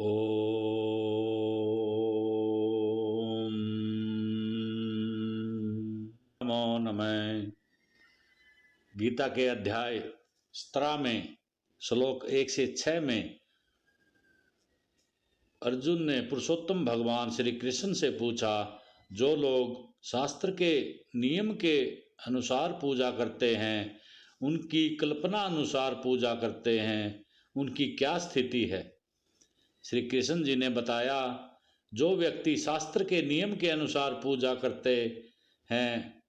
ओम नमो नमः। गीता के अध्याय 17 में श्लोक 1 से 6 में अर्जुन ने पुरुषोत्तम भगवान श्री कृष्ण से पूछा, जो लोग शास्त्र के नियम के अनुसार पूजा करते हैं, उनकी कल्पना अनुसार पूजा करते हैं, उनकी क्या स्थिति है। श्री कृष्ण जी ने बताया, जो व्यक्ति शास्त्र के नियम के अनुसार पूजा करते हैं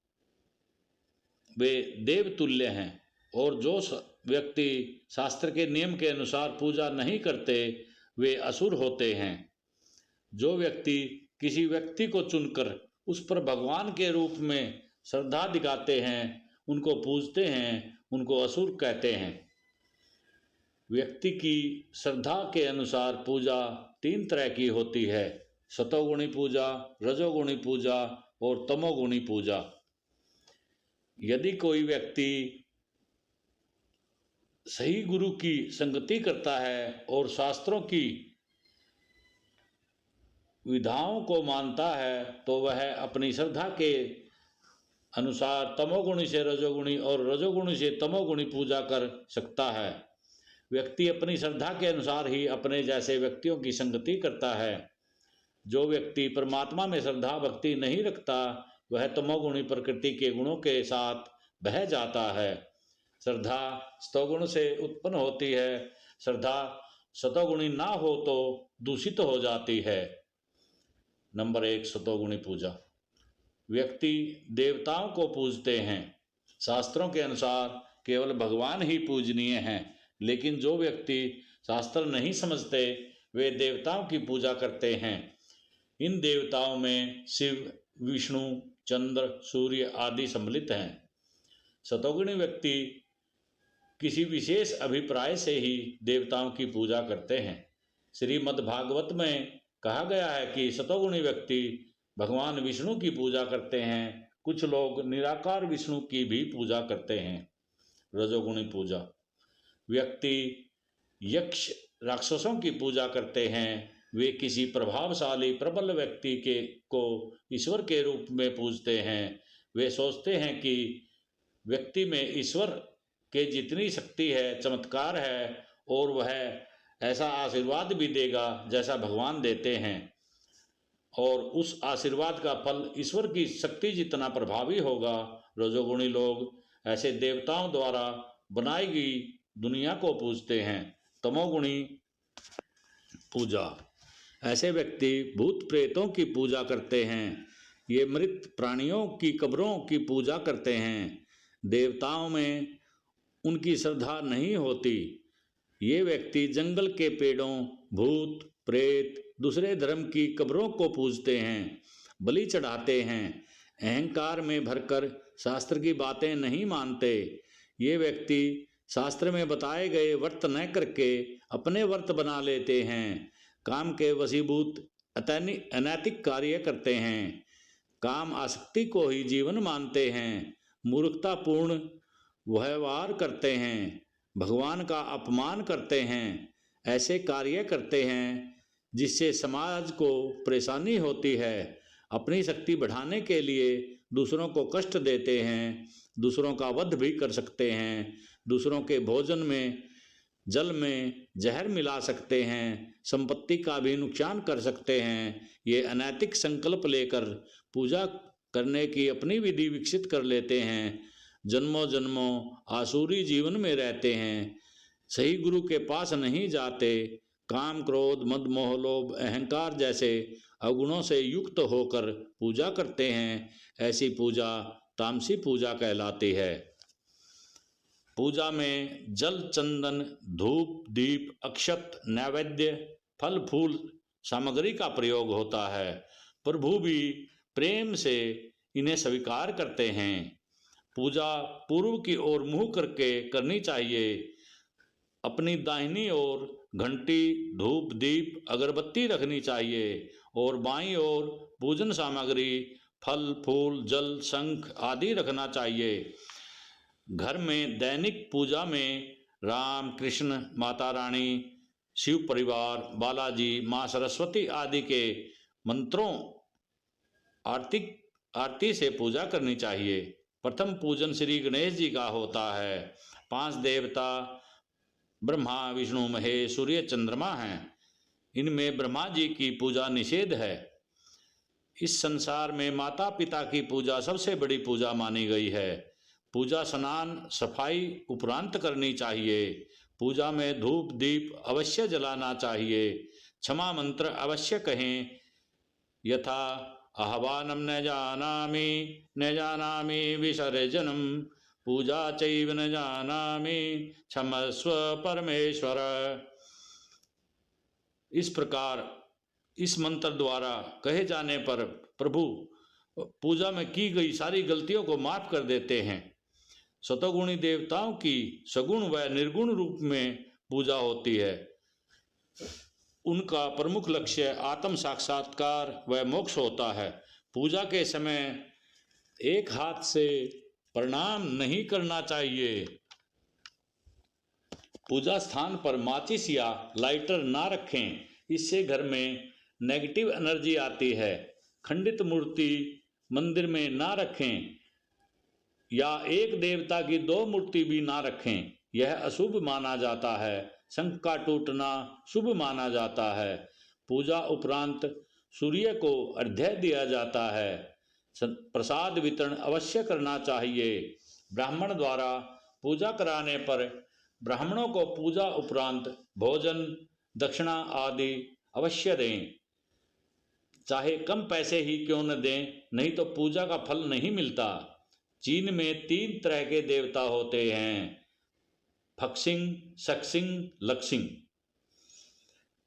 वे देवतुल्य हैं, और जो व्यक्ति शास्त्र के नियम के अनुसार पूजा नहीं करते वे असुर होते हैं। जो व्यक्ति किसी व्यक्ति को चुनकर उस पर भगवान के रूप में श्रद्धा दिखाते हैं, उनको पूजते हैं, उनको असुर कहते हैं। व्यक्ति की श्रद्धा के अनुसार पूजा 3 तरह की होती है: सतोगुणी पूजा, रजोगुणी पूजा और तमोगुणी पूजा। यदि कोई व्यक्ति सही गुरु की संगति करता है और शास्त्रों की विधाओं को मानता है, तो वह अपनी श्रद्धा के अनुसार तमोगुणी से रजोगुणी और रजोगुणी से तमोगुणी पूजा कर सकता है। व्यक्ति अपनी श्रद्धा के अनुसार ही अपने जैसे व्यक्तियों की संगति करता है। जो व्यक्ति परमात्मा में श्रद्धा भक्ति नहीं रखता, वह तमोगुणी प्रकृति के गुणों के साथ बह जाता है। श्रद्धा सतोगुण से उत्पन्न होती है। श्रद्धा सतोगुणी ना हो तो दूषित हो जाती है। नंबर 1, सतोगुणी पूजा। व्यक्ति देवताओं को पूजते हैं। शास्त्रों के अनुसार केवल भगवान ही पूजनीय हैं, लेकिन जो व्यक्ति शास्त्र नहीं समझते वे देवताओं की पूजा करते हैं। इन देवताओं में शिव, विष्णु, चंद्र, सूर्य आदि सम्मिलित हैं। सतोगुणी व्यक्ति किसी विशेष अभिप्राय से ही देवताओं की पूजा करते हैं। श्रीमद् भागवत में कहा गया है कि सतोगुणी व्यक्ति भगवान विष्णु की पूजा करते हैं। कुछ लोग निराकार विष्णु की भी पूजा करते हैं। रजोगुणी पूजा। व्यक्ति यक्ष राक्षसों की पूजा करते हैं। वे किसी प्रभावशाली प्रबल व्यक्ति को ईश्वर के रूप में पूजते हैं। वे सोचते हैं कि व्यक्ति में ईश्वर के जितनी शक्ति है, चमत्कार है, और वह ऐसा आशीर्वाद भी देगा जैसा भगवान देते हैं, और उस आशीर्वाद का फल ईश्वर की शक्ति जितना प्रभावी होगा। रजोगुणी लोग ऐसे देवताओं द्वारा बनाई गई दुनिया को पूजते हैं। तमोगुणी पूजा। ऐसे व्यक्ति भूत प्रेतों की पूजा करते हैं। ये मृत प्राणियों की कब्रों की पूजा करते हैं। देवताओं में उनकी श्रद्धा नहीं होती। ये व्यक्ति जंगल के पेड़ों, भूत प्रेत, दूसरे धर्म की कब्रों को पूजते हैं, बलि चढ़ाते हैं। अहंकार में भरकर शास्त्र की बातें नहीं मानते। ये व्यक्ति शास्त्र में बताए गए व्रत न करके अपने व्रत बना लेते हैं। काम के वशीभूत अनैतिक कार्य करते हैं। काम आसक्ति को ही जीवन मानते हैं। मूर्खतापूर्ण व्यवहार करते हैं। भगवान का अपमान करते हैं। ऐसे कार्य करते हैं जिससे समाज को परेशानी होती है। अपनी शक्ति बढ़ाने के लिए दूसरों को कष्ट देते हैं। दूसरों का वध भी कर सकते हैं। दूसरों के भोजन में, जल में जहर मिला सकते हैं। संपत्ति का भी नुकसान कर सकते हैं। ये अनैतिक संकल्प लेकर पूजा करने की अपनी विधि विकसित कर लेते हैं। जन्मों जन्मों आसुरी जीवन में रहते हैं। सही गुरु के पास नहीं जाते। काम, क्रोध, मद, मोह, लोभ, अहंकार जैसे अवगुणों से युक्त होकर पूजा करते हैं। ऐसी पूजा तामसी पूजा कहलाती है। पूजा में जल, चंदन, धूप, दीप, अक्षत, नैवेद्य, फल फूल सामग्री का प्रयोग होता है। प्रभु भी प्रेम से इन्हें स्वीकार करते हैं। पूजा पूर्व की ओर मुंह करके करनी चाहिए। अपनी दाहिनी ओर घंटी, धूप, दीप, अगरबत्ती रखनी चाहिए और बाईं ओर पूजन सामग्री, फल फूल, जल, शंख आदि रखना चाहिए। घर में दैनिक पूजा में राम, कृष्ण, माता रानी, शिव परिवार, बालाजी, माँ सरस्वती आदि के मंत्रों आरती से पूजा करनी चाहिए। प्रथम पूजन श्री गणेश जी का होता है। 5 देवता ब्रह्मा, विष्णु, महेश, सूर्य, चंद्रमा हैं। इनमें ब्रह्मा जी की पूजा निषेध है। इस संसार में माता पिता की पूजा सबसे बड़ी पूजा मानी गई है। पूजा स्नान सफाई उपरांत करनी चाहिए। पूजा में धूप दीप अवश्य जलाना चाहिए। क्षमा मंत्र अवश्य कहें, यथा आह्वानम न जानामि विसर्जनम पूजा चैव न जानामि क्षमस्व परमेश्वर। इस प्रकार इस मंत्र द्वारा कहे जाने पर प्रभु पूजा में की गई सारी गलतियों को माफ कर देते हैं। सतोगुणी देवताओं की सगुण व निर्गुण रूप में पूजा होती है। उनका प्रमुख लक्ष्य आत्म साक्षात्कार व मोक्ष होता है। पूजा के समय एक हाथ से प्रणाम नहीं करना चाहिए। पूजा स्थान पर माचिस या लाइटर ना रखें, इससे घर में नेगेटिव एनर्जी आती है। खंडित मूर्ति मंदिर में ना रखें या एक देवता की 2 मूर्ति भी ना रखें, यह अशुभ माना जाता है। शंख का टूटना शुभ माना जाता है। पूजा उपरांत सूर्य को अर्घ्य दिया जाता है। प्रसाद वितरण अवश्य करना चाहिए। ब्राह्मण द्वारा पूजा कराने पर ब्राह्मणों को पूजा उपरांत भोजन दक्षिणा आदि अवश्य दें, चाहे कम पैसे ही क्यों न दें, नहीं तो पूजा का फल नहीं मिलता। चीन में 3 तरह के देवता होते हैं, फक्सिंग, सक्सिंग, लक्सिंग।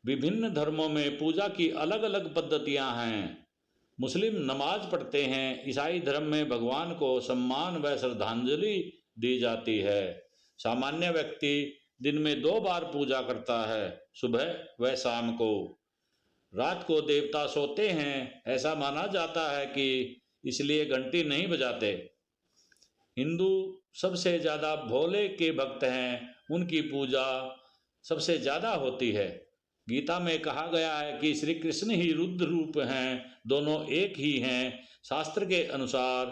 विभिन्न धर्मों में पूजा की अलग अलग पद्धतियां हैं। मुस्लिम नमाज पढ़ते हैं। ईसाई धर्म में भगवान को सम्मान व श्रद्धांजलि दी जाती है। सामान्य व्यक्ति दिन में 2 बार पूजा करता है, सुबह व शाम को। रात को देवता सोते हैं, ऐसा माना जाता है कि इसलिए घंटी नहीं बजाते। हिंदू सबसे ज़्यादा भोले के भक्त हैं, उनकी पूजा सबसे ज़्यादा होती है। गीता में कहा गया है कि श्री कृष्ण ही रुद्र रूप हैं, दोनों एक ही हैं। शास्त्र के अनुसार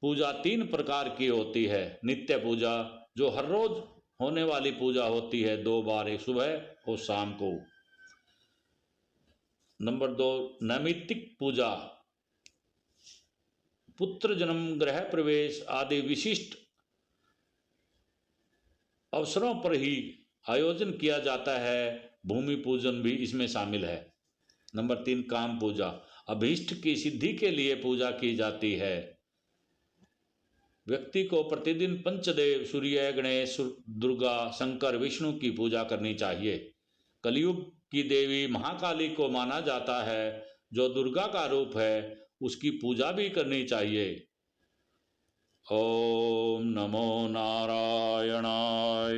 पूजा 3 प्रकार की होती है। नित्य पूजा, जो हर रोज होने वाली पूजा होती है, 2 बार, एक सुबह और शाम को। नंबर 2, नैमित्तिक पूजा। पुत्र जन्म, गृह प्रवेश आदि विशिष्ट अवसरों पर ही आयोजन किया जाता है। भूमि पूजन भी इसमें शामिल है। नंबर 3, काम पूजा। अभीष्ट की सिद्धि के लिए पूजा की जाती है। व्यक्ति को प्रतिदिन पंचदेव सूर्य, गणेश, दुर्गा, शंकर, विष्णु की पूजा करनी चाहिए। कलयुग की देवी महाकाली को माना जाता है, जो दुर्गा का रूप है, उसकी पूजा भी करनी चाहिए। ओम नमो नारायणाय।